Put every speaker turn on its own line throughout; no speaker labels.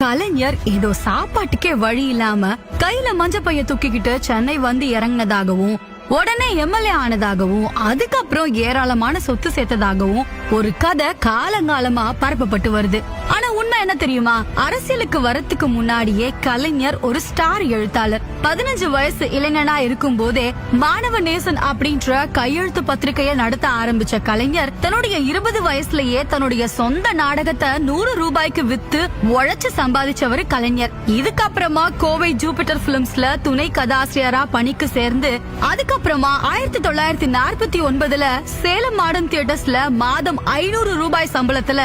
கலைஞர் ஏதோ சாப்பாட்டுக்கே வழி இல்லாம கையில மஞ்ச பைய தூக்கிக்கிட்டு சென்னை வந்து இறங்கினதாகவும் உடனே எம்எல்ஏ ஆனதாகவும் அதுக்கப்புறம் ஏராளமான சொத்து சேர்த்ததாகவும் ஒரு கதை காலங்காலமா பரப்பப்பட்டு வருது. ஆனா உண்மை என்ன தெரியுமா? அரசியலுக்கு வரத்துக்கு முன்னாடியே கலைஞர் ஒரு ஸ்டார் எழுத்தாளர். 15 வயசு இளைஞனா இருக்கும் போதே மாணவ நேசன் அப்படின்ற கையெழுத்து பத்திரிகையை நடத்த ஆரம்பிச்ச கலைஞர் தன்னுடைய 20 வயசுலயே தன்னுடைய சொந்த நாடகத்தை 100 ரூபாய்க்கு வித்து உழைச்சு சம்பாதிச்சவர் கலைஞர். இதுக்கப்புறமா கோவை ஜூபிட்டர் பிலிம்ஸ்ல துணை கதாசிரியரா பணிக்கு சேர்ந்து அதுக்கப்புறமா 1949ல சேலம் மாடர்ன் தியேட்டர்ஸ்ல மாதம் 500 ரூபாய் சம்பளத்துல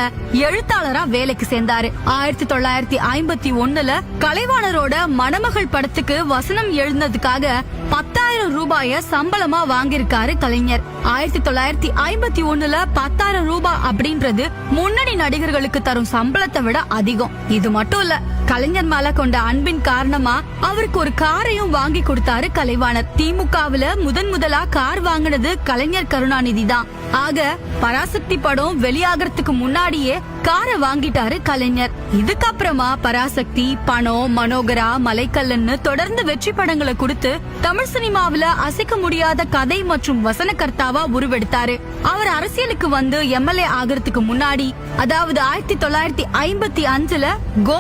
எழுத்தாளரா வேலைக்கு சேர்ந்தாரு. 1951ல கலைவாணரோட மணமகள் படத்துக்கு வசனம் எழுதினதுக்காக 10,000 ரூபாய சம்பளமா வாங்கியிருக்காரு கலைஞர். 1951ல 10,000 ரூபாய் அப்படின்றது முன்னணி நடிகர்களுக்கு தரும் சம்பளத்தை விட அதிகம். இது மட்டும் இல்ல, கலைஞர் மேல கொண்ட அன்பின் காரணமா அவருக்கு ஒரு காரையும் வாங்கி கொடுத்தாரு கலைவாணர். திமுகவுல முதலா கார் வாங்கினது கலைஞர் கருணாநிதி தான். ஆக பராசக்தி படம் வெளியாகிறதுக்கு முன்னாடியே காரை வாங்கிட்டாரு கலைஞர். இதுக்கப்புறமா பராசக்தி, பணம், மனோகரா, மலைக்கல்லன்னு தொடர்ந்து வெற்றி படங்களை கொடுத்து தமிழ் சினிமாவில அசைக்க முடியாத கதை மற்றும் வசனகர்த்தாவா உருவெடுத்தாரு. அவர் அரசியலுக்கு வந்து எம்எல்ஏ ஆகிறதுக்கு முன்னாடி, அதாவது 1955ல